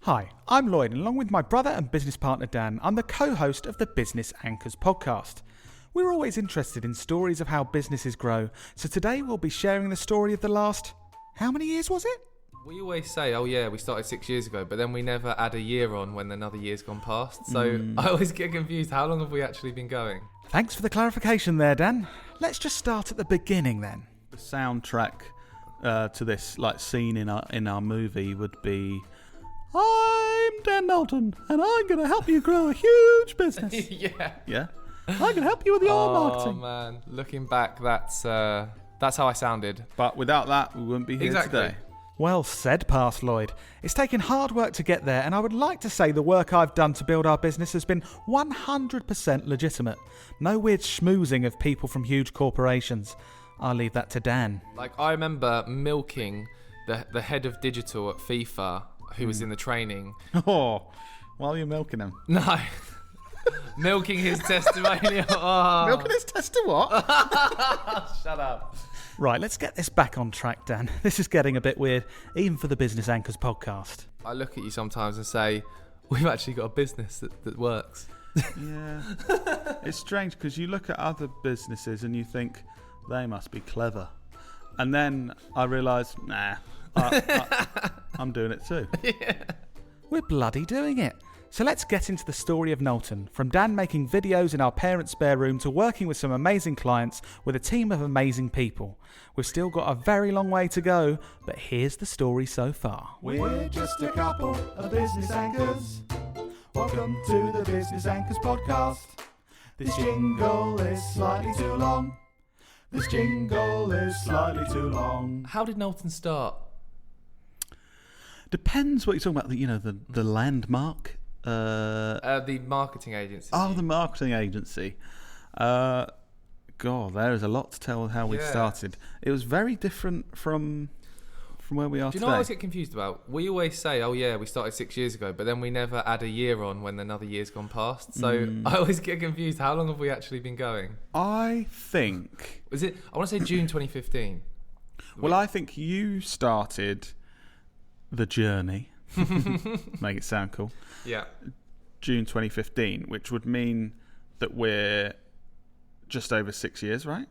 Hi, I'm Lloyd, and along with my brother and business partner Dan, I'm the co-host of the Business Anchors podcast. We're always interested in stories of how businesses grow, so today we'll be sharing the story of the last... How many years was it? We always say, oh yeah, we started 6 years ago, but then we never add a year on when another year's gone past. So I always get confused. How long have we actually been going? Thanks for the clarification there, Dan. Let's just start at the beginning then. The soundtrack to this scene in our movie would be... I'm Dan Knowlton, and I'm going to help you grow a huge business. Yeah? I'm going to help you with your marketing. Oh, man. Looking back, that's how I sounded. But without that, we wouldn't be here today. Well said, Past Lloyd. It's taken hard work to get there, and I would like to say the work I've done to build our business has been 100% legitimate. No weird schmoozing of people from huge corporations. I'll leave that to Dan. I remember milking the head of digital at FIFA, who was in the training. Oh, while you're milking him? No. Milking his testimonial. Oh. Milking his what? Shut up. Right, let's get this back on track, Dan. This is getting a bit weird, even for the Business Anchors podcast. I look at you sometimes and say, we've actually got a business that works. Yeah. It's strange because you look at other businesses and you think, they must be clever. And then I realise, I'm doing it too. Yeah. We're bloody doing it. So let's get into the story of Knowlton, from Dan making videos in our parents' spare room to working with some amazing clients with a team of amazing people. We've still got a very long way to go, but here's the story so far. We're just a couple of business anchors. Welcome to the Business Anchors podcast. This jingle is slightly too long. This jingle is slightly too long. How did Knowlton start? Depends what you're talking about. The landmark. The marketing agency. Oh, the marketing agency. God, there is a lot to tell how we started. It was very different from where we are today. Do you know what I always get confused about? We always say, oh yeah, we started 6 years ago, but then we never add a year on when another year's gone past. So I always get confused. How long have we actually been going? I think... Was it? I want to say June 2015. Well, I think you started the journey. Make it sound cool. Yeah. June 2015, which would mean that we're just over 6 years, right?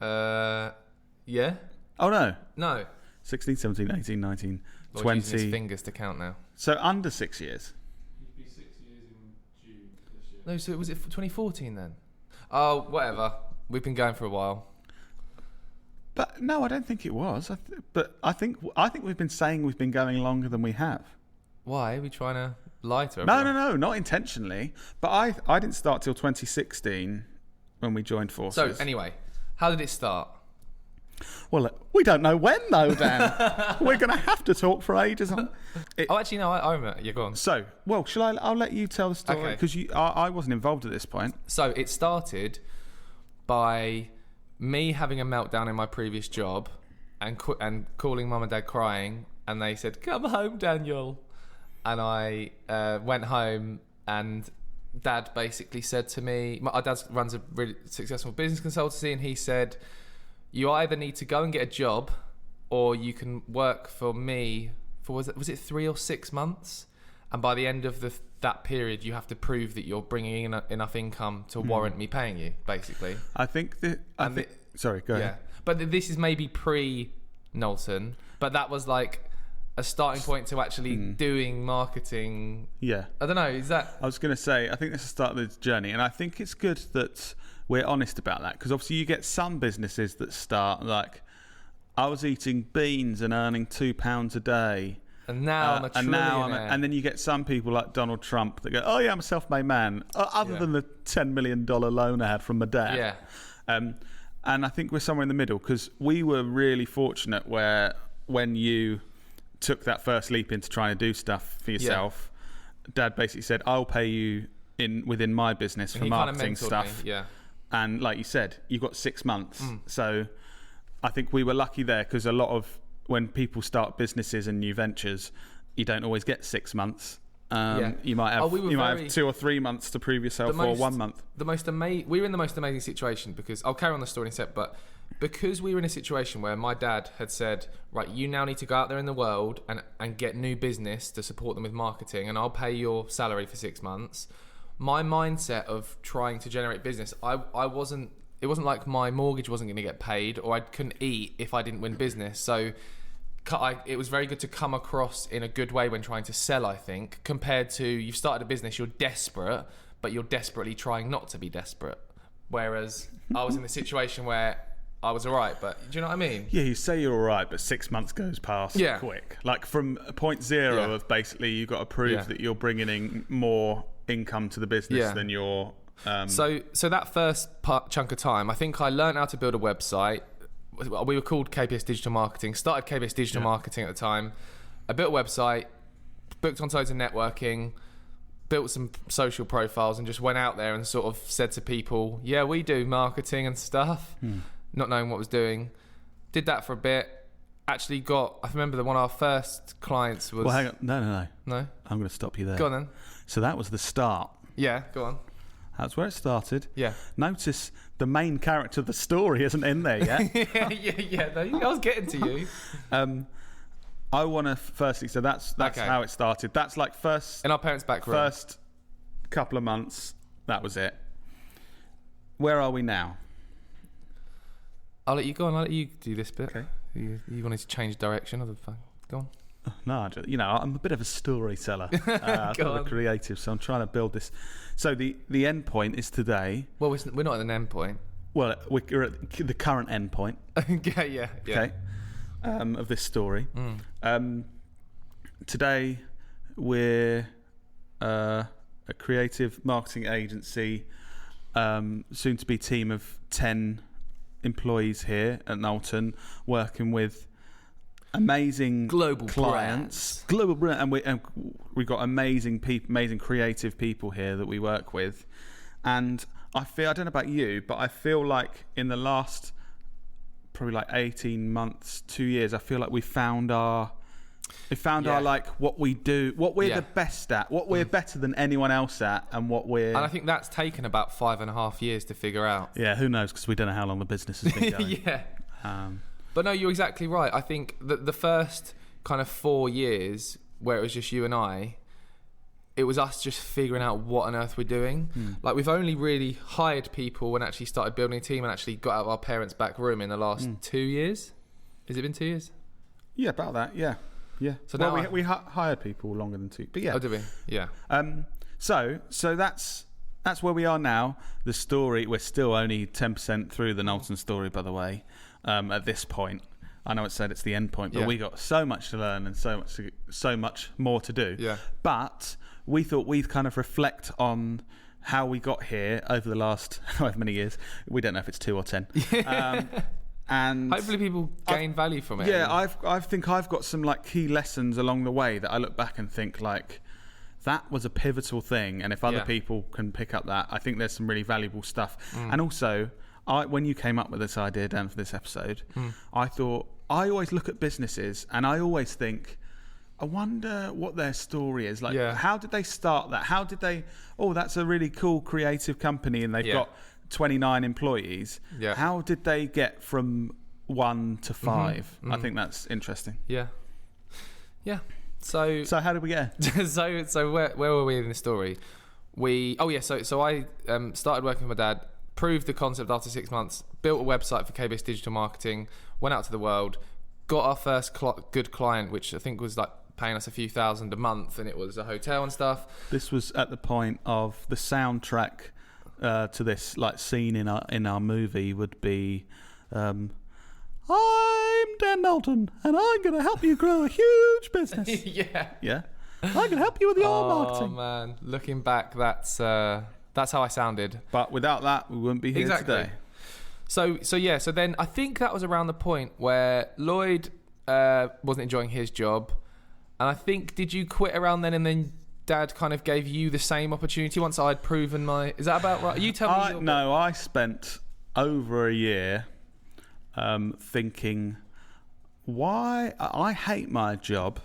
Yeah. Oh, no. No. 16, 17, 18, 19, Lord 20. using his fingers to count now. So under 6 years. It'd be 6 years in June this year. No, so was it 2014 then? Oh, whatever. We've been going for a while. But no, I don't think it was. But I think we've been saying we've been going longer than we have. Why? Are we trying to lie to everyone? No, not intentionally. But I didn't start till 2016 when we joined forces. So anyway, how did it start? Well, we don't know when though, Dan. We're going to have to talk for ages on it. Oh, actually, no, I remember. You're gone. So, well, I'll let you tell the story because I wasn't involved at this point. So it started by me having a meltdown in my previous job and calling mum and dad crying, and they said, "Come home, Daniel." And I went home, and dad basically said to me, my dad runs a really successful business consultancy, and he said, you either need to go and get a job, or you can work for me for, was it 3 or 6 months? And by the end of that period, you have to prove that you're bringing in enough income to warrant me paying you, basically. I think sorry, go ahead. Yeah. But this is maybe pre-Knowlton, but that was like a starting point to actually doing marketing. Yeah. I don't know, is that... I was going to say, I think this is the start of the journey, and I think it's good that we're honest about that, because obviously you get some businesses that start like, I was eating beans and earning £2 a day. And now I'm a trillionaire. And then you get some people like Donald Trump that go, oh yeah, I'm a self-made man, other than the $10 million loan I had from my dad. Yeah. And I think we're somewhere in the middle, because we were really fortunate where when you took that first leap into trying to do stuff for yourself, Dad basically said, I'll pay you within my business for marketing stuff. Me. Yeah. And like you said, you've got 6 months. So I think we were lucky there, because a lot of when people start businesses and new ventures, you don't always get 6 months. You might have have 2 or 3 months to prove yourself, or 1 month. We were in the most amazing situation, because I'll carry on the story in a sec, but because we were in a situation where my dad had said, right, you now need to go out there in the world and get new business to support them with marketing, and I'll pay your salary for 6 months. My mindset of trying to generate business, it wasn't like my mortgage wasn't going to get paid, or I couldn't eat if I didn't win business. So it was very good to come across in a good way when trying to sell, I think, compared to you've started a business, you're desperate, but you're desperately trying not to be desperate. Whereas I was in the situation where I was all right, but do you know what I mean? Yeah, you say you're all right, but 6 months goes past quick. Like from point zero of basically you've got to prove that you're bringing in more income to the business than you're... So that first chunk of time, I think I learned how to build a website. We were called KPS Digital Marketing. Started KPS Digital Marketing at the time. I built a website, booked on loads of networking, built some social profiles, and just went out there and sort of said to people, yeah, we do marketing and stuff, not knowing what I was doing. Did that for a bit. Actually I remember that one of our first clients was... Well, hang on. No. No? I'm going to stop you there. Go on then. So that was the start. Yeah, go on. That's where it started. Yeah. Notice the main character of the story isn't in there yet. yeah. No, I was getting to you. I want to firstly, so that's Okay. how it started. That's like first In our parents' back room. first couple of months. That was it. Where are we now? I'll let you go on. I'll let you do this bit. Okay. You wanted to change direction of the phone. Go on. No, I'm a bit of a storyteller, sort of a creative, so I'm trying to build this. So the end point is today. Well, we're not at an end point. Well, we're at the current end point. yeah. Okay. Of this story. Today we're a creative marketing agency, soon to be team of 10 employees here at Knowlton, working with amazing global clients, global brand, and we've got amazing people, amazing creative people here that we work with. And I don't know about you, but I feel like in the last probably like 18 months, 2 years, I feel like we found our like what we do, what we're the best at, what we're better than anyone else at, and I think that's taken about 5.5 years to figure out. Yeah, who knows, because we don't know how long the business has been going. But no, you're exactly right. I think that the first kind of 4 years where it was just you and I, it was us just figuring out what on earth we're doing. Like, we've only really hired people and actually started building a team and actually got out of our parents' back room in the last 2 years. Has it been 2 years? Yeah, about that. Yeah. So now we hired people longer than 2, but yeah. Oh, did we? Yeah. So that's where we are now. The story, we're still only 10% through the Knowlton story, by the way. At this point, I know it said it's the end point, but we got so much to learn and so much more to do. Yeah. But we thought we'd kind of reflect on how we got here over the last however many years. We don't know if it's 2 or 10. And hopefully people gain value from it. Yeah, I think I've got some like key lessons along the way that I look back and think like that was a pivotal thing. And if other people can pick up that, I think there's some really valuable stuff. And also, when you came up with this idea, Dan, for this episode, I thought, I always look at businesses and I always think, I wonder what their story is. Like, how did they start that? How did they, that's a really cool creative company and they've got 29 employees. Yeah. How did they get from 1 to 5? I think that's interesting. Yeah. So how did we get here? so where were we in the story? So I started working with my dad, proved the concept after 6 months, built a website for KBS Digital Marketing, went out to the world, got our first good client, which I think was like paying us a few thousand a month, and it was a hotel and stuff. This was at the point of the soundtrack to this like scene in our movie would be I'm Dan Knowlton and I'm going to help you grow a huge business. Yeah I'm going to help you with your marketing. Oh man, looking back, that's how I sounded, but without that we wouldn't be here today. So then I think that was around the point where Lloyd wasn't enjoying his job, and I think, did you quit around then, and then Dad kind of gave you the same opportunity once I'd proven my... Is that about right? You tell me. No, I spent over a year thinking, why... I hate my job.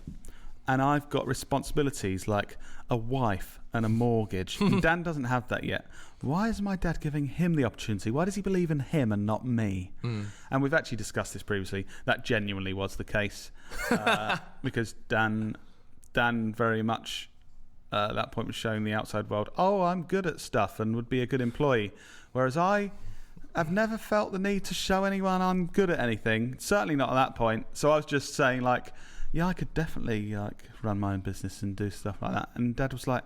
and I've got responsibilities like a wife and a mortgage. And Dan doesn't have that yet. Why is my dad giving him the opportunity? Why does he believe in him and not me? And we've actually discussed this previously. That genuinely was the case because Dan very much at that point was showing the outside world, oh, I'm good at stuff and would be a good employee. Whereas I've never felt the need to show anyone I'm good at anything. Certainly not at that point. So I was just saying like, yeah, I could definitely like run my own business and do stuff like that. And Dad was like,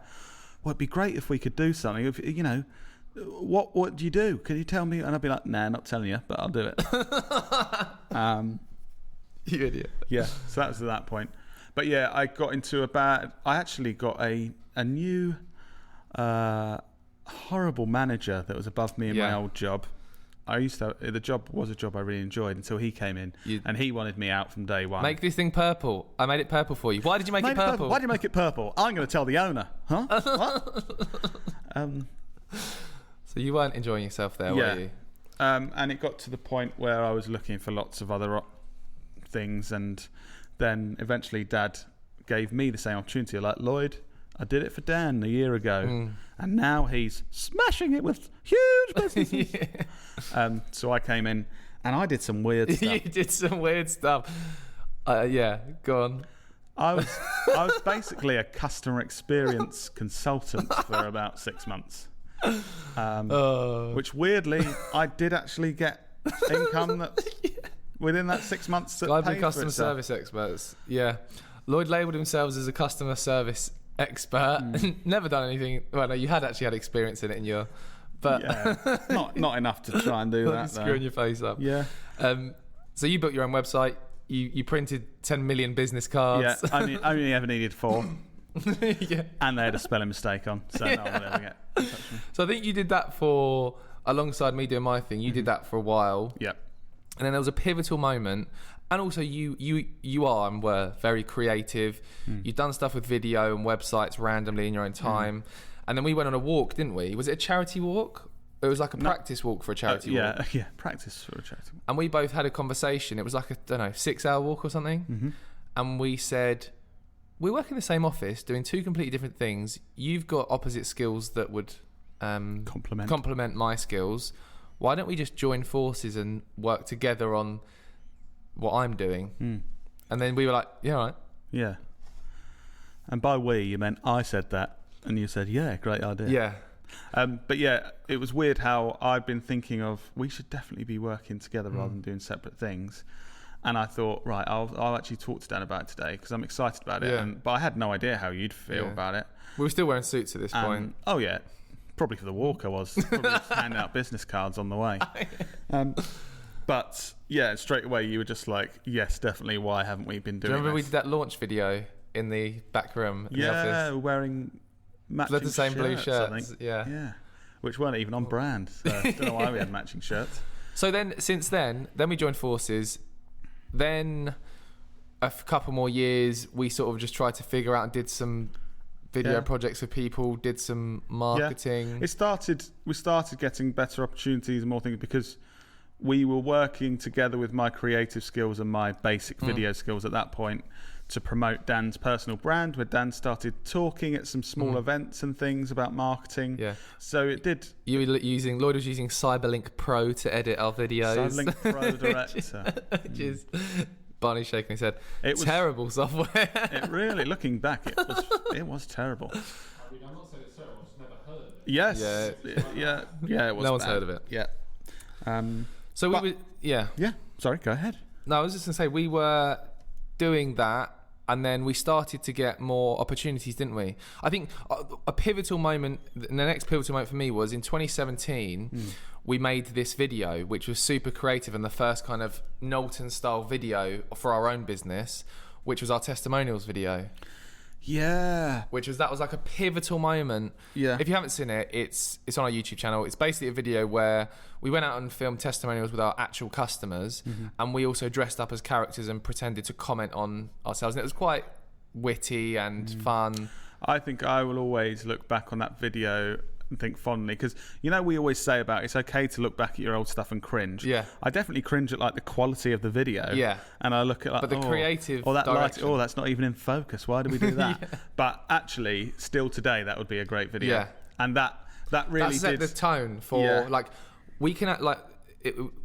well, it'd be great if we could do something. If, you know, what do you do? Can you tell me? And I'd be like, nah, not telling you, but I'll do it. You idiot. Yeah, so that was at that point. But yeah, I got into I actually got a new horrible manager that was above me in my old job. The job was a job I really enjoyed until he came in, and he wanted me out from day one. Make this thing purple. I made it purple for you. Why did you make it purple? Why did you make it purple? I'm going to tell the owner. Huh? What? So you weren't enjoying yourself there, were you? And it got to the point where I was looking for lots of other things, and then eventually Dad gave me the same opportunity. Like, Lloyd, I did it for Dan a year ago, and now he's smashing it with huge businesses. So I came in and I did some weird stuff. You did some weird stuff. Yeah, go on. I was basically a customer experience consultant for about 6 months. Which weirdly, I did actually get income that within that 6 months. I've been customer service experts. Yeah. Lloyd labelled himself as a customer service expert. Never done anything. Well, no, you had actually had experience in it in your... But yeah, not enough to try and do that. Screwing your face up. Yeah. So you built your own website. You printed 10 million business cards. Yeah, I only ever needed 4. Yeah. And they had a spelling mistake on, so no one would ever get in touch with me. So I think you did that alongside me doing my thing. You did that for a while. Yep. And then there was a pivotal moment. And also you are and were very creative. You've done stuff with video and websites randomly in your own time. And then we went on a walk, didn't we? Was it a charity walk? It was like a practice walk for a charity walk. Yeah, practice for a charity walk. And we both had a conversation. It was like a, 6-hour walk or something. And we said, we work in the same office doing 2 completely different things. You've got opposite skills that would complement my skills. Why don't we just join forces and work together on what I'm doing? And then we were like, yeah, all right. Yeah. And by we, you meant I said that. And you said, yeah, great idea. Yeah. But yeah, it was weird how I've been thinking of, we should definitely be working together rather than doing separate things. And I thought, right, I'll actually talk to Dan about it today because I'm excited about it. Yeah. But I had no idea how you'd feel about it. We were still wearing suits at this point. Oh, yeah. Probably for the walk I was. Probably just handing out business cards on the way. But yeah, straight away you were just like, yes, definitely. Why haven't we been doing Do you remember this? we did that launch video in the back room in the office? Yeah, wearing matching the same blue shirts. I think. Yeah. Which weren't even on brand. So I don't know why we had matching shirts. So then, since then we joined forces. Then a couple more years, we sort of just tried to figure out and did some video projects for people, did some marketing. Yeah. We started getting better opportunities and more things because we were working together with my creative skills and my basic video skills at that point to promote Dan's personal brand, where Dan started talking at some small events and things about marketing. Yeah. So it did. Lloyd was using Cyberlink Pro to edit our videos. Cyberlink Pro Director. Which is Barney shaking his head. It was terrible software. It really, looking back, it was terrible. I mean, I'm not saying it's terrible, I've just never heard of it. Yes. Yeah, it was no one's bad. heard of it. Yeah. So we were, Yeah, sorry, go ahead. No, I was just going to say, we were doing that, and then we started to get more opportunities, didn't we? I think a pivotal moment, the next pivotal moment for me was in 2017, we made this video, which was super creative and the first kind of Knowlton-style video for our own business, which was our testimonials video. Yeah. That was like a pivotal moment. Yeah. If you haven't seen it, it's on our YouTube channel. It's basically a video where we went out and filmed testimonials with our actual customers, and we also dressed up as characters and pretended to comment on ourselves. And it was quite witty and fun. I think I will always look back on that video think fondly, because we always say about it's okay to look back at your old stuff and cringe. Yeah. I definitely cringe at like the quality of the video. Yeah. And I look at like, but the creative that direction. light, that's not even in focus. Why do we do that? Yeah. But actually, still today, that would be a great video. Yeah. And that really set did the tone for like we can act like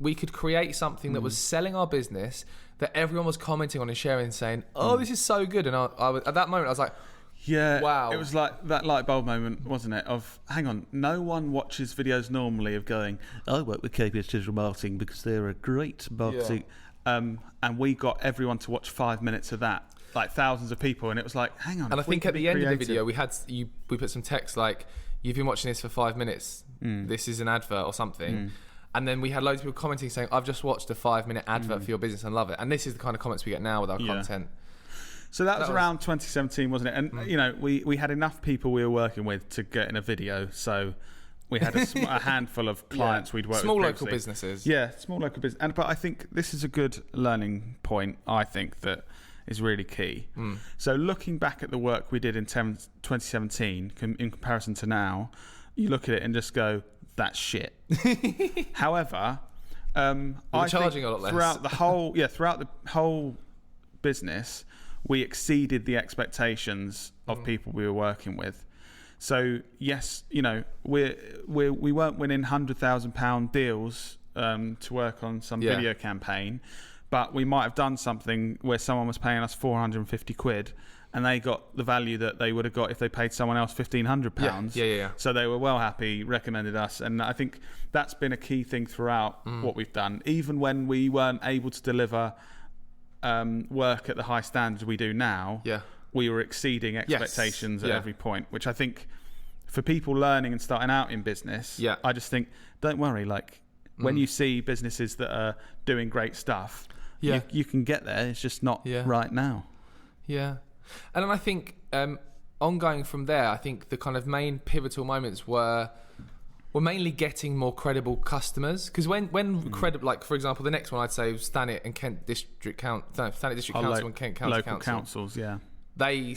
we could create something that was selling our business that everyone was commenting on and sharing, saying, "Oh, this is so good." And I was, at that moment, I was like, yeah, wow. It was like that light bulb moment, wasn't it? Of, hang on, no one watches videos normally of going, I work with KPS Digital Marketing because they're a great marketing. And we got everyone to watch 5 minutes of that, like thousands of people. And it was like, hang on. And I think at the end creative. of the video, we put some text like, you've been watching this for 5 minutes. This is an advert or something. And then we had loads of people commenting saying, I've just watched a 5-minute advert for your business and love it. And this is the kind of comments we get now with our content. So that was around 2017, wasn't it? And, we had enough people we were working with to get in a video. So we had a handful of clients we'd worked with. Small local businesses. Yeah, small local business. But I think this is a good learning point, I think, that is really key. So looking back at the work we did in 2017 in comparison to now, you look at it and just go, that's shit. However, I charging think a lot less. throughout the whole business, we exceeded the expectations of people we were working with. So yes, we weren't winning £100,000 deals to work on some video campaign, but we might have done something where someone was paying us 450 quid. And they got the value that they would have got if they paid someone else £1,500. Yeah. So they were well happy, recommended us. And I think that's been a key thing throughout what we've done. Even when we weren't able to deliver work at the high standards we do now, we were exceeding expectations at every point, which I think for people learning and starting out in business, I just think, don't worry. Like when you see businesses that are doing great stuff, you can get there. It's just not right now. Yeah. And then I think ongoing from there, I think the kind of main pivotal moments were mainly getting more credible customers. Because when credible, like for example, the next one I'd say was Thanet and Kent District Council and Kent County local Council. Councils, They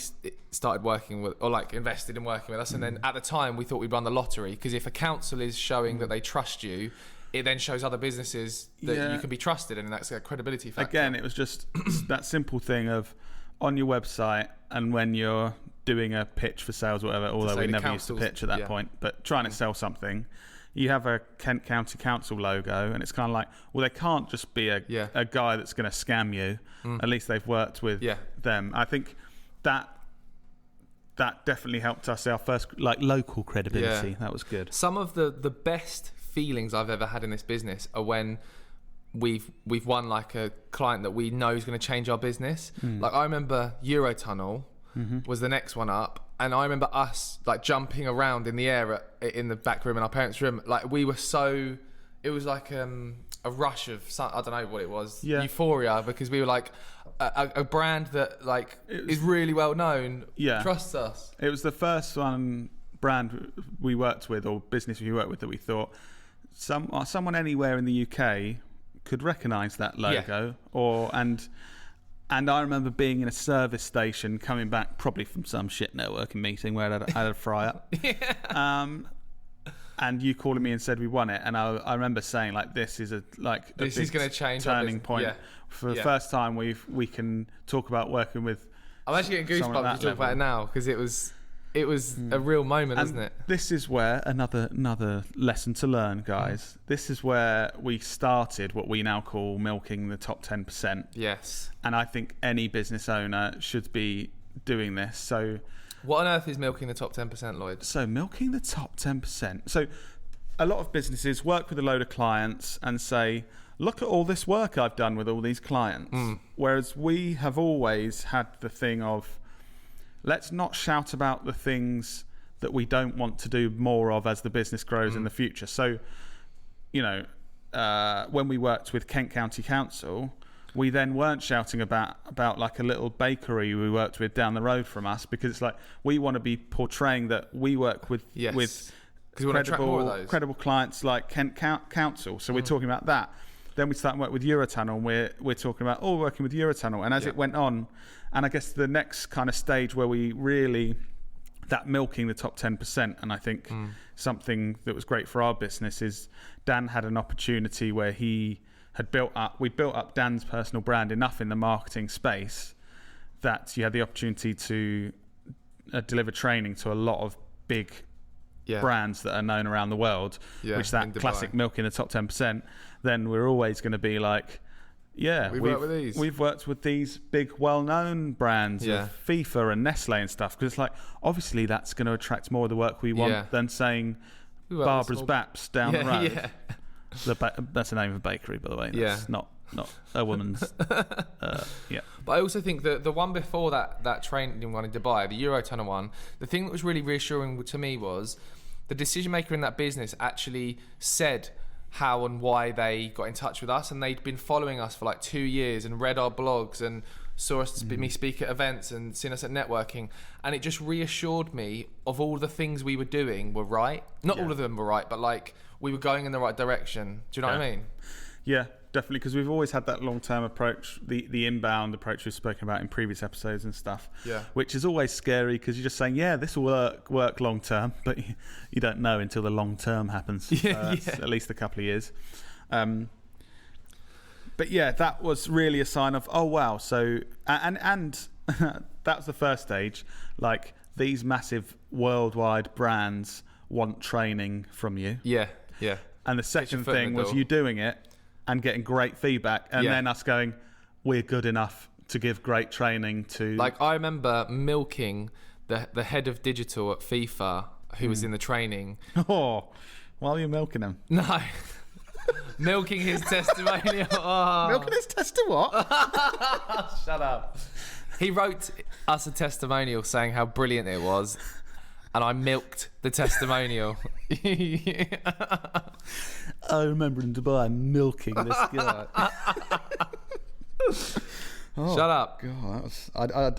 started working with, or like invested in working with us. And then at the time we thought we'd run the lottery, because if a council is showing that they trust you, it then shows other businesses that you can be trusted, and that's a credibility factor. Again, it was just that simple thing of, on your website, and when you're doing a pitch for sales or whatever, although we never used to pitch at that point, but trying to sell something, you have a Kent County Council logo, and it's kind of like, well, they can't just be a guy that's going to scam you. At least they've worked with them. I think that definitely helped us, our first like local credibility. That was good. Some of the best feelings I've ever had in this business are when we've won like a client that we know is going to change our business. Like I remember Eurotunnel was the next one up, and I remember us like jumping around in the air in the back room in our parents' room. Like we were so, it was like a rush of I don't know what it was, euphoria, because we were like a brand that like is really well known, trusts us. It was the first brand we worked with, or business we worked with, that we thought someone anywhere in the UK could recognise that logo. And I remember being in a service station coming back probably from some shit networking meeting where I had a fry up. And you calling me and said we won it, and I remember saying like, this is this is going to change turning point. For the first time we can talk about working with. I'm actually getting goosebumps to talk about it now, because it was a real moment, isn't it? This is where another lesson to learn, guys. This is where we started what we now call milking the top 10%. Yes. And I think any business owner should be doing this. So what on earth is milking the top 10%, Lloyd? So milking the top 10%. So a lot of businesses work with a load of clients and say, look at all this work I've done with all these clients. Whereas we have always had the thing of, let's not shout about the things that we don't want to do more of as the business grows in the future. So, when we worked with Kent County Council, we then weren't shouting about like a little bakery we worked with down the road from us, because it's like, we want to be portraying that we work with credible clients like Kent Council. So we're talking about that. Then we started work with Eurotunnel, and we're talking about working with Eurotunnel. And as it went on, and I guess the next kind of stage where we really that milking the top 10%. And I think something that was great for our business is Dan had an opportunity where we built up Dan's personal brand enough in the marketing space that you had the opportunity to deliver training to a lot of big brands that are known around the world, which that classic milk in the top 10%, then we're always going to be like, we've worked with these big well-known brands of FIFA and Nestle and stuff, because it's like, obviously that's going to attract more of the work we want than saying Barbara's Baps down the road. That's the name of a bakery, by the way. That's not a woman's. But I also think that the one before that training one in Dubai, the Eurotunnel one, the thing that was really reassuring to me was the decision maker in that business actually said how and why they got in touch with us, and they'd been following us for like 2 years and read our blogs and saw us me speak at events and seen us at networking, and it just reassured me of all the things we were doing were right. Not all of them were right, but like we were going in the right direction. Do you know what I mean? Yeah, definitely, because we've always had that long-term approach, the inbound approach we've spoken about in previous episodes and stuff, which is always scary because you're just saying, this will work long-term, but you don't know until the long-term happens. At least a couple of years. But that was really a sign of, oh, wow. So, and that was the first stage. Like, these massive worldwide brands want training from you. Yeah. And the second thing was you doing it and getting great feedback, and then us going, we're good enough to give great training to... Like, I remember milking the head of digital at FIFA, who was in the training. Oh, while you're milking him? No. Milking his testimonial. Oh. Milking his testimonial? Shut up. He wrote us a testimonial saying how brilliant it was, and I milked the testimonial. I remember in Dubai milking this guy. Shut up. God,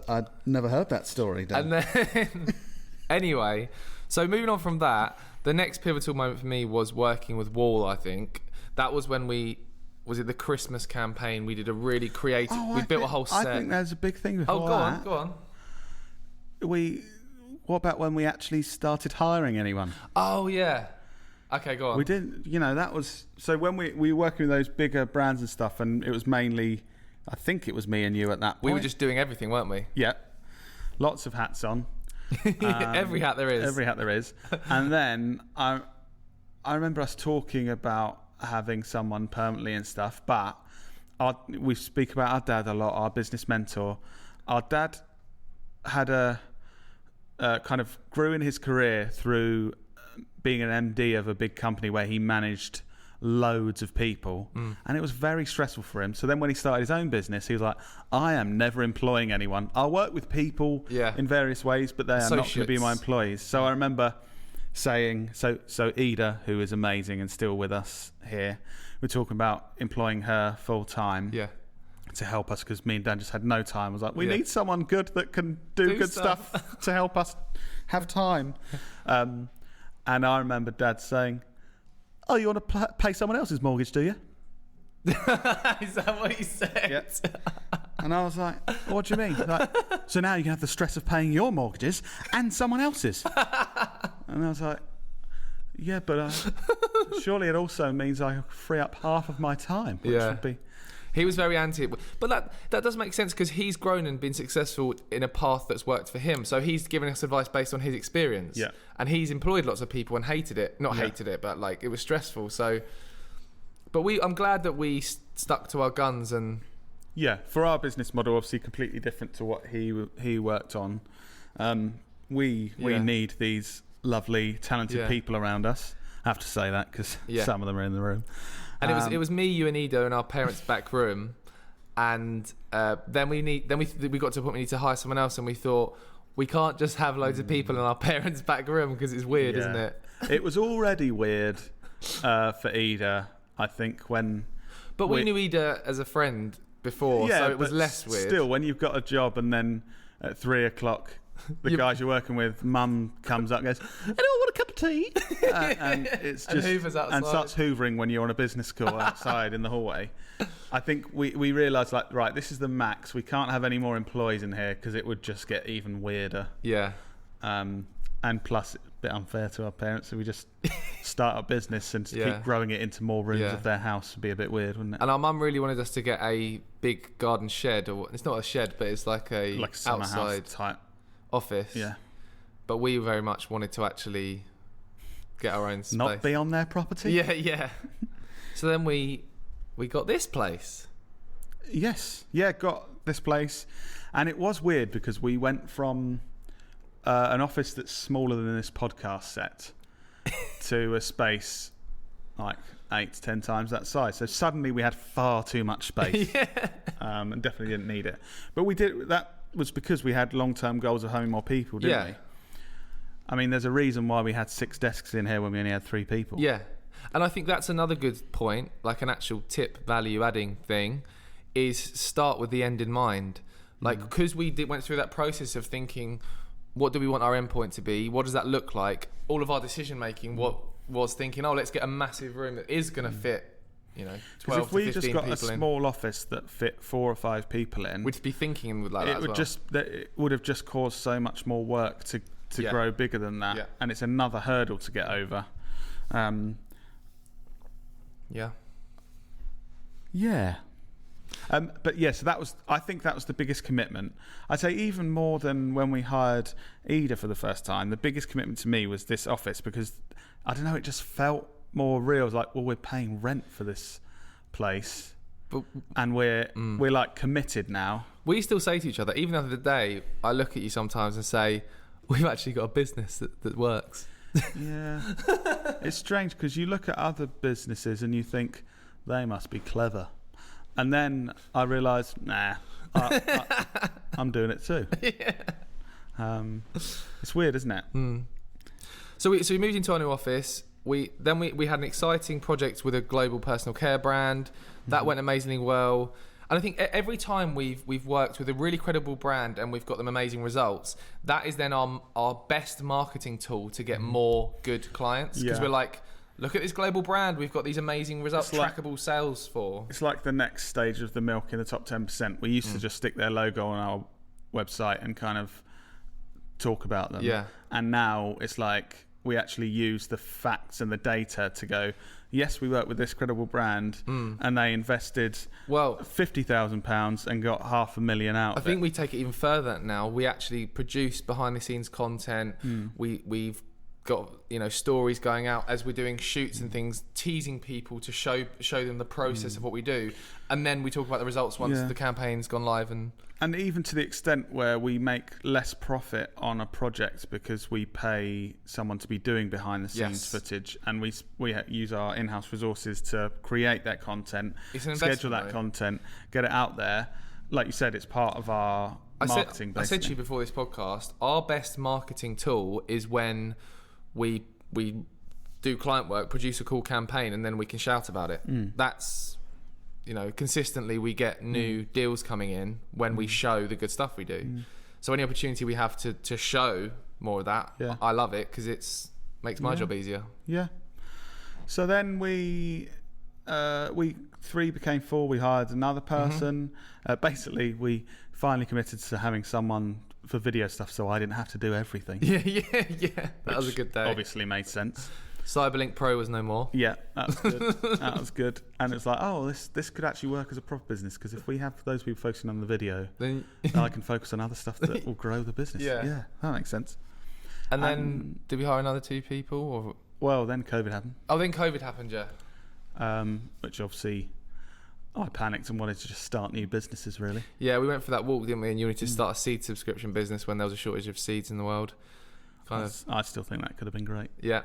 I'd never heard that story, Dan. And then, anyway, so moving on from that, the next pivotal moment for me was working with Wahl, I think. That was when was it the Christmas campaign? We did a really creative, we built a whole set. I think there's a big thing before that. Go on. What about when we actually started hiring anyone? Oh, yeah. Okay, go on. We did, that was... So when we were working with those bigger brands and stuff, and it was mainly... I think it was me and you at that point. We were just doing everything, weren't we? Yeah. Lots of hats on. Every hat there is. Every hat there is. And then I remember us talking about having someone permanently and stuff, but we speak about our dad a lot, our business mentor. Our dad had a kind of grew in his career through being an MD of a big company where he managed loads of people, and it was very stressful for him. So then when he started his own business, he was like, I am never employing anyone. I'll work with people in various ways, but they are not going to be my employees. So I remember saying, so Ida, who is amazing and still with us here, we're talking about employing her full time to help us, because me and Dan just had no time. I was like, we need someone good that can do good stuff to help us have time. And I remember Dad saying, oh, you want to pay someone else's mortgage, do you? Is that what he said? Yeah. And I was like, what do you mean? Like, so now you can have the stress of paying your mortgages and someone else's. And I was like, yeah, but surely it also means I free up half of my time, which would be... He was very anti it. But that does make sense, because he's grown and been successful in a path that's worked for him. So he's giving us advice based on his experience. Yeah. And he's employed lots of people and hated it. Not hated it, but like it was stressful. So, but I'm glad that we stuck to our guns and... Yeah, for our business model, obviously completely different to what he worked on. We need these lovely, talented people around us. I have to say that because some of them are in the room. And it was me, you, and Ida in our parents' back room, and then we got to a point we need to hire someone else, and we thought we can't just have loads of people in our parents' back room because it's weird, isn't it? It was already weird for Ida, I think, when. But we knew Ida as a friend before, so it was less weird. Still, when you've got a job and then at 3:00. The guys you're working with, Mum comes up and goes, anyone want a cup of tea? And it's just and starts hoovering when you're on a business call outside in the hallway. I think we realised, like, right, this is the max. We can't have any more employees in here because it would just get even weirder. Yeah. And plus, it's a bit unfair to our parents, so we just start a business and to Yeah. keep growing it into more rooms Yeah. of their house would be a bit weird, wouldn't it? And our mum really wanted us to get a big garden shed, or it's not a shed, but it's like a Like a summer outside house type. office. Yeah. But we very much wanted to actually get our own space. Not be on their property? Yeah, yeah. So then we got this place. Yes. Yeah, got this place. And it was weird because we went from an office that's smaller than this podcast set to a space like 8 to 10 times that size. So suddenly we had far too much space. And definitely didn't need it. But we did. That was because we had long-term goals of having more people, didn't we? I mean, there's a reason why we had 6 desks in here when we only had 3 people. Yeah. And I think that's another good point, like an actual tip value adding thing, is start with the end in mind. Like, because went through that process of thinking, what do we want our endpoint to be? What does that look like? All of our decision making, what was thinking, let's get a massive room that is going to fit, 12 if to we 15 just got a people in. small office that fit 4 or 5 people in, We'd be thinking like that it as would well. it would have just caused so much more work to Yeah. grow bigger than that, Yeah. and it's another hurdle to get over. Yeah. Yeah. But yeah, so I think that was the biggest commitment. I'd say even more than when we hired Ida for the first time, the biggest commitment to me was this office, because I don't know, it just felt more real. It was like, well, we're paying rent for this place, But and we're like committed now. we still say to each other, even the other day, I look at you sometimes and say, we've actually got a business that works. Yeah. It's strange because you look at other businesses and you think they must be clever. And then I realise, I'm doing it too. It's weird, isn't it? So we moved into our new office. We had an exciting project with a global personal care brand. That went amazingly well. And I think every time we've worked with a really credible brand and we've got them amazing results, that is then our best marketing tool to get more good clients. Because we're like, look at this global brand. We've got these amazing results, trackable sales for. It's like the next stage of the milk in the top 10%. We used to just stick their logo on our website and kind of talk about them. Yeah. And now it's like we actually use the facts and the data to go, yes, we work with this credible brand, and they invested £50,000 and got $500,000 out of it. I think we take it even further now. We actually produce behind the scenes content. We've got stories going out as we're doing shoots and things, teasing people to show them the process of what we do, and then we talk about the results once the campaign's gone live. And even to the extent where we make less profit on a project because we pay someone to be doing behind the scenes footage, and we use our in-house resources to create that content, schedule that content, get it out there. Like you said, it's part of our marketing. I said to you before this podcast, our best marketing tool is when we do client work, produce a cool campaign, and then we can shout about it. That's consistently we get new deals coming in when we show the good stuff we do. So any opportunity we have to show more of that, I love it because it's makes my job easier. Yeah. So then we 3 became 4. We hired another person. Basically, we finally committed to having someone for video stuff, so I didn't have to do everything. Yeah. That was a good day. Obviously made sense. Cyberlink Pro was no more. Yeah, that was good. That was good. And it's like, this could actually work as a proper business, because if we have those people focusing on the video, then I can focus on other stuff that will grow the business. Yeah, that makes sense. And then did we hire another 2 people? Or? Well, then COVID happened. Oh, then COVID happened, yeah. Which obviously I panicked and wanted to just start new businesses, really. Yeah, we went for that walk, didn't we? And you wanted to start a seed subscription business when there was a shortage of seeds in the world. I still think that could have been great. Yeah.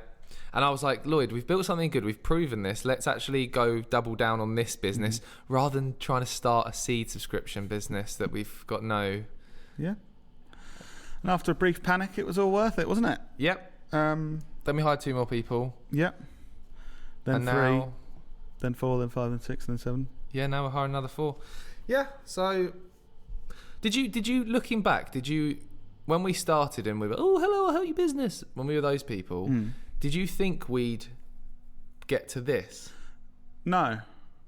And I was like, Lloyd, we've built something good. We've proven this. Let's actually go double down on this business rather than trying to start a seed subscription business that we've got no... Yeah. And after a brief panic, it was all worth it, wasn't it? Yep. Then we hired 2 more people. Yep. Then and 3, now, then 4, then 5, then 6, then 7. Yeah, now we're hiring another 4. Yeah, so... Did you looking back, when we started and we were, oh, hello, I help your business, when we were those people... Did you think we'd get to this? No.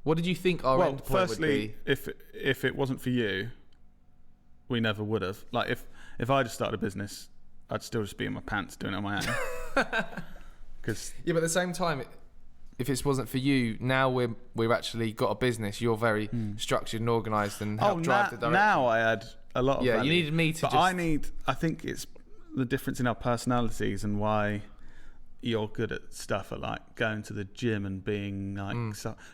What did you think our end point would be? If it wasn't for you, we never would have. Like if I just started a business, I'd still just be in my pants doing it on my own. Because Yeah, but at the same time, if it wasn't for you, now we've actually got a business. You're very structured and organised and help drive the direction. now I add a lot of Yeah, value. you needed me to But just... I think it's the difference in our personalities and why you're good at stuff at like going to the gym and being like,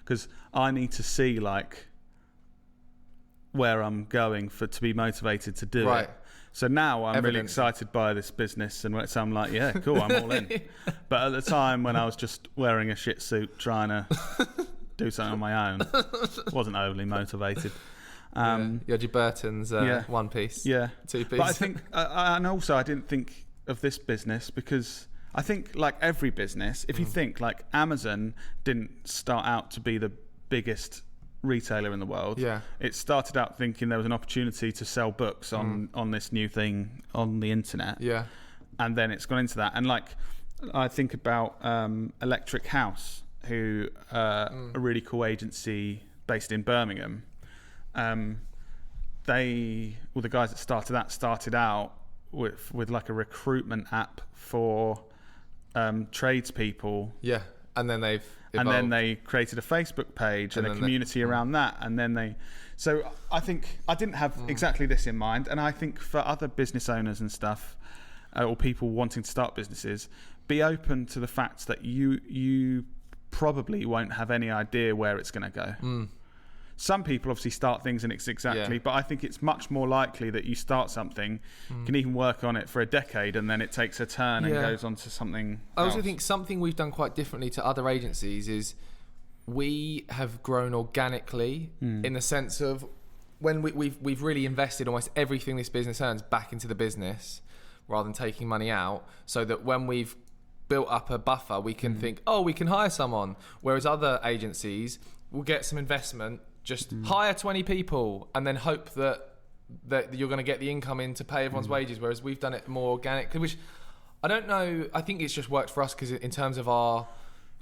because I need to see like where I'm going to be motivated to do Right. it. So now I'm really Evidence. excited by this business, and so I'm like, yeah, cool, I'm all in. But at the time when I was just wearing a shit suit trying to do something on my own, wasn't overly motivated. You had your Burton's one piece, Yeah. 2 piece. But I think, and also I didn't think of this business because I think like every business, if you think like Amazon didn't start out to be the biggest retailer in the world. Yeah. It started out thinking there was an opportunity to sell books on this new thing on the internet. Yeah. And then it's gone into that. And like, I think about Electric House, who a really cool agency based in Birmingham. The guys that started out with like a recruitment app for tradespeople. Yeah. And then they've And then evolved. they created a Facebook page and a then community around that. And then so I think I didn't have exactly this in mind. And I think for other business owners and stuff, or people wanting to start businesses, be open to the fact that you probably won't have any idea where it's going to go. Some people obviously start things and it's exactly, Yeah. but I think it's much more likely that you start something, can even work on it for a decade, and then it takes a turn and Yeah. goes on to something I also else. think something we've done quite differently to other agencies is we have grown organically in the sense of when we've really invested almost everything this business earns back into the business rather than taking money out, so that when we've built up a buffer, we can think, oh, we can hire someone. Whereas other agencies will get some investment, just hire 20 people and then hope that you're going to get the income in to pay everyone's wages. Whereas we've done it more organically, which I don't know. I think it's just worked for us because in terms of our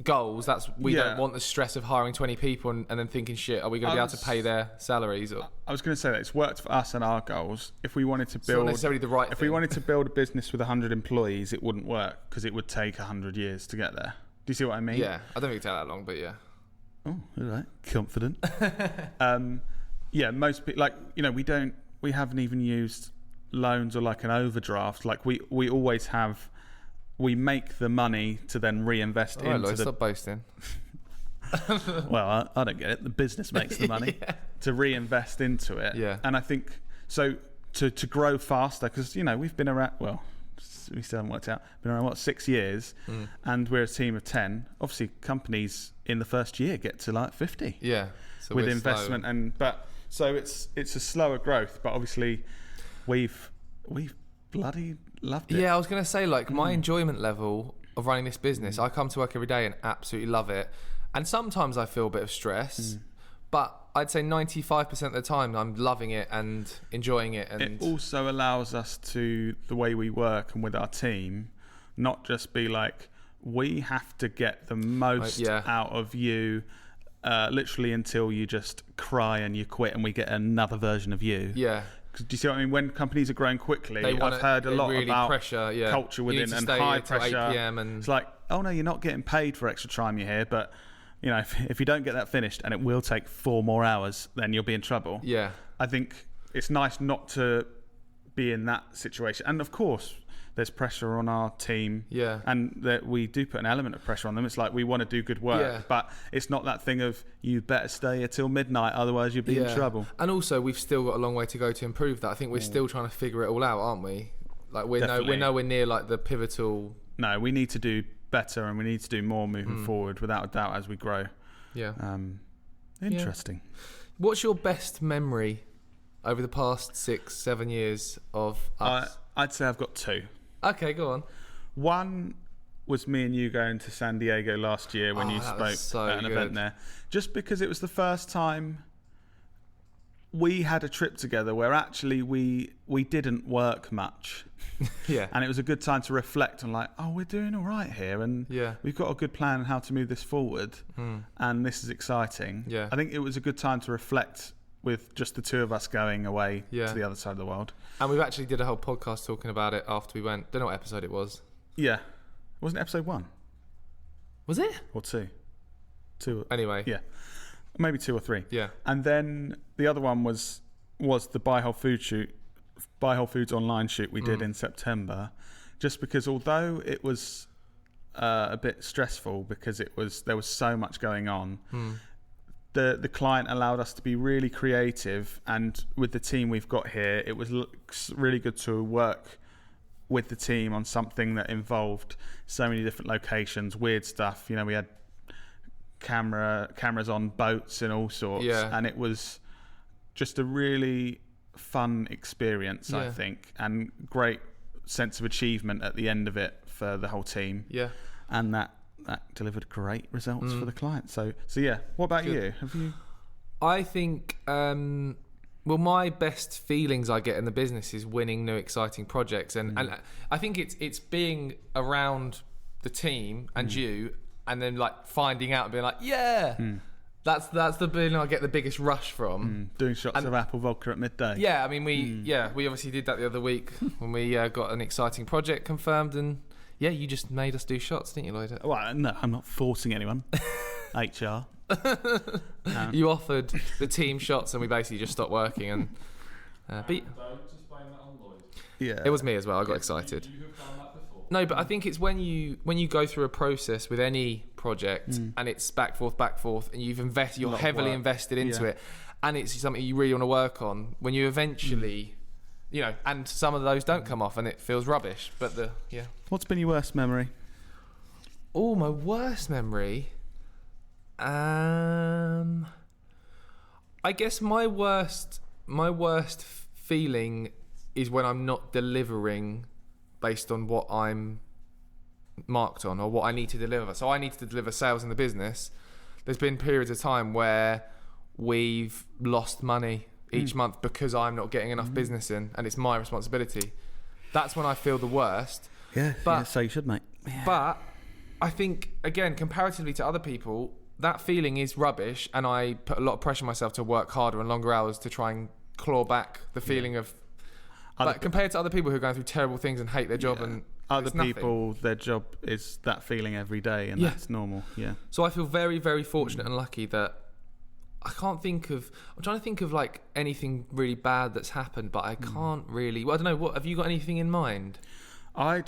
goals, we don't want the stress of hiring 20 people and then thinking, shit, are we going to be able to pay their salaries? Or, I was going to say that it's worked for us and our goals. If we wanted to it's not build, necessarily the right if thing. we wanted to build a business with 100 employees, it wouldn't work because it would take 100 years to get there. Do you see what I mean? Yeah, I don't think it'll take that long, but yeah. Oh, all right, confident. Yeah, most people, like, we haven't even used loans or like an overdraft. Like we always have. We make the money to then reinvest All right, into Lloyd, the. stop boasting. Well, I don't get it. The business makes the money to reinvest into it. Yeah. And I think so to grow faster, because we've been around. Well, we still haven't worked out. Been around 6 years, and we're a team of 10. Obviously, companies in the first year get to like 50. Yeah. So with we're investment slow. so it's a slower growth, but obviously we've bloody loved it. Yeah, I was going to say, like, my enjoyment level of running this business, I come to work every day and absolutely love it. And sometimes I feel a bit of stress, but I'd say 95% of the time I'm loving it and enjoying it. And It also allows us to, the way we work and with our team, not just be like, we have to get the most out of you, literally until you just cry and you quit and we get another version of you. Yeah. Do you see what I mean? When companies are growing quickly, I've heard a lot really about pressure, culture You need within to and stay high till 8 pressure. PM and It's like, oh no, you're not getting paid for extra time you're here, but if you don't get that finished, and it will take 4 more hours, then you'll be in trouble. yeah. I think it's nice not to be in that situation. And of course, there's pressure on our team. Yeah. And that we do put an element of pressure on them. It's like we want to do good work, Yeah. but it's not that thing of you better stay here till midnight, otherwise you'll be in trouble. And also, we've still got a long way to go to improve that. I think we're still trying to figure it all out, aren't we? Like we're Definitely. nowhere near like the pivotal. No, we need to do better and we need to do more moving forward, without a doubt, as we grow. Yeah. Interesting. What's your best memory over the past 6-7 years of us? I'd say I've got 2. Okay, go on. One was me and you going to San Diego last year when you that spoke was so at an event good. there. Just because it was the first time we had a trip together where actually we didn't work much. Yeah. And it was a good time to reflect on like, oh, we're doing all right here, and Yeah. we've got a good plan on how to move this forward, and this is exciting. Yeah. I think it was a good time to reflect with just the two of us going away Yeah. to the other side of the world. And we actually did a whole podcast talking about it after we went. Don't know what episode it was. Yeah. Wasn't it episode 1 Was it? or 2? 2. Anyway. Yeah. Maybe 2 or 3. Yeah. And then the other one was the Buy Whole Foods online shoot we did in September. Just because although it was a bit stressful because there was so much going on, the client allowed us to be really creative, and with the team we've got here, it was really good to work with the team on something that involved so many different locations, weird stuff. You know, we had cameras on boats and all sorts, and it was just a really fun experience, I think, and great sense of achievement at the end of it for the whole team. Yeah. And that delivered great results for the client. So yeah. What about you? Have you? I think, well, my best feelings I get in the business is winning new exciting projects, and I think it's being around the team and you, and then like finding out and being like, that's the feeling I get the biggest rush from. Doing shots of apple vodka at midday. Yeah, I mean we obviously did that the other week when we got an exciting project confirmed, and you just made us do shots, didn't you, Lloyd? Well, no, I'm not forcing anyone. HR. You offered the team shots, and we basically just stopped working. And Don't just blame that on Lloyd. Yeah. it was me as well. I got excited. You have done that before. No, but I think it's when you go through a process with any project and it's back forth, and you're heavily invested into it, and it's something you really want to work on. When you eventually, and some of those don't come off, and it feels rubbish. But What's been your worst memory? Oh, my worst memory. I guess my worst feeling is when I'm not delivering based on what I'm marked on or what I need to deliver. So I need to deliver sales in the business. There's been periods of time where we've lost money each month because I'm not getting enough business in, and it's my responsibility. That's when I feel the worst. Yeah, so you should, mate. Yeah. But I think, again, comparatively to other people, that feeling is rubbish, and I put a lot of pressure on myself to work harder and longer hours to try and claw back the feeling of... Like, compared to other people who are going through terrible things and hate their job and other people, their job is that feeling every day, and that's normal. Yeah. So I feel very, very fortunate and lucky that I can't think of... I'm trying to think of like anything really bad that's happened, but I can't really... Well, I don't know. What have you got anything in mind? I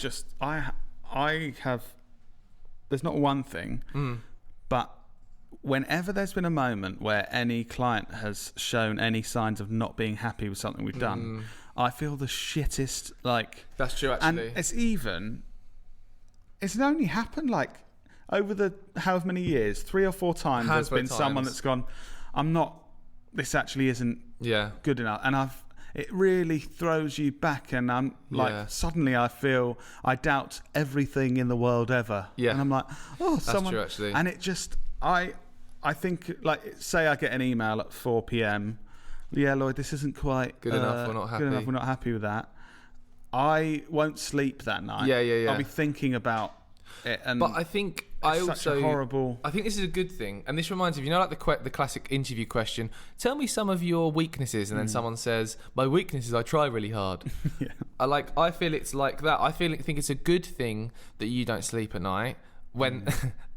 have... There's not one thing, but whenever there's been a moment where any client has shown any signs of not being happy with something we've done, I feel the shittest, like... That's true, actually. And it's only happened, like, over the however many years, 3 or 4 times, there's been someone that's gone, this actually isn't good enough. And it really throws you back, and I'm like, suddenly I doubt everything in the world ever. Yeah. And I'm like, that's true, actually. And it just, I think, like, say I get an email at 4 p.m, Lloyd, this isn't quite good enough. We're not happy. Good enough. We're not happy with that. I won't sleep that night. Yeah. I'll be thinking about it. But I think horrible. I think this is a good thing, and this reminds me, like the classic interview question: tell me some of your weaknesses, and then someone says, "My weakness is I try really hard." I feel it's like that. I think it's a good thing that you don't sleep at night when.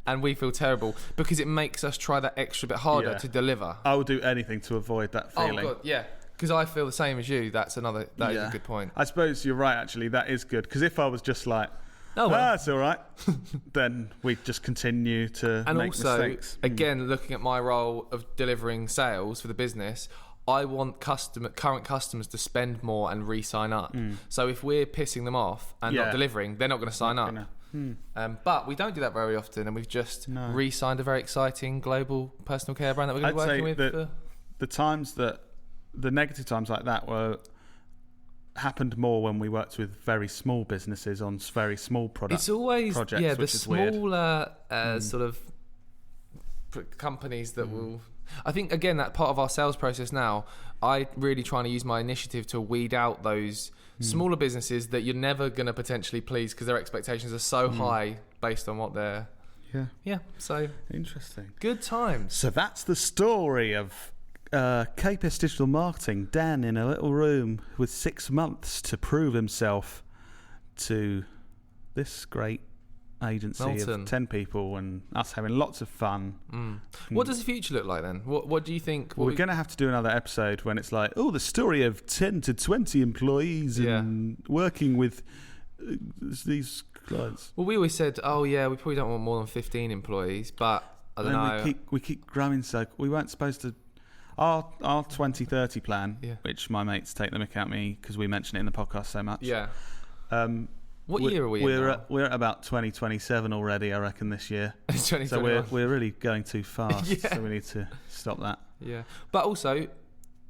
And we feel terrible because it makes us try that extra bit harder to deliver. I will do anything to avoid that feeling. Oh, God, yeah. Because I feel the same as you. That is a good point. I suppose you're right, actually. That is good. Because if I was just like, it's all right, then we'd just continue to make mistakes. Again, looking at my role of delivering sales for the business, I want current customers to spend more and re-sign up. So if we're pissing them off and not delivering, they're not going to sign up. But we don't do that very often, and we've just re-signed a very exciting global personal care brand that we're going to be working with. The negative times like that happened more when we worked with very small businesses on very small projects. It's always projects, the smaller sort of companies that will. I think, again, that part of our sales process now, I really trying to use my initiative to weed out those smaller businesses that you're never going to potentially please because their expectations are so high based on what they're... So... Interesting. Good times. So that's the story of KPS Digital Marketing, Dan in a little room with 6 months to prove himself to this great agency Melton. of 10 people, and us having lots of fun. What does the future look like then? What do you think? We're going to have to do another episode when it's like, the story of 10 to 20 employees and working with these clients. Well, we always said, we probably don't want more than 15 employees, but I don't know. We keep growing, so we weren't supposed to. Our 2030 plan, which my mates take the mick out me because we mention it in the podcast so much. Yeah. What year are we we're in now? We're at about 2027 already, I reckon, this year. So we're really going too fast. So we need to stop that. Yeah. But also,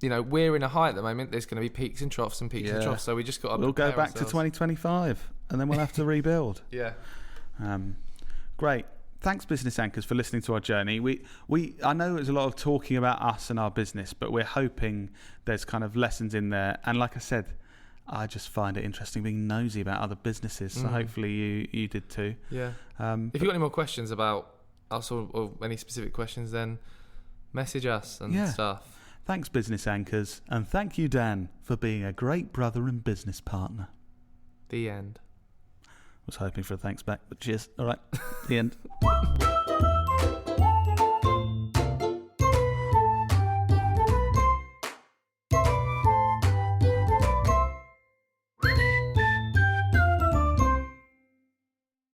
we're in a high at the moment. There's going to be peaks and troughs and peaks and troughs. So we just got to We'll go back ourselves. to 2025 and then we'll have to rebuild. Yeah. Great. Thanks, Business Anchors, for listening to our journey. I know there's a lot of talking about us and our business, but we're hoping there's kind of lessons in there. And like I said, I just find it interesting being nosy about other businesses. So hopefully you did too. Yeah. If you've got any more questions about us or any specific questions, then message us and stuff. Thanks, Business Anchors. And thank you, Dan, for being a great brother and business partner. The end. Was hoping for a thanks back, but cheers. All right. The end.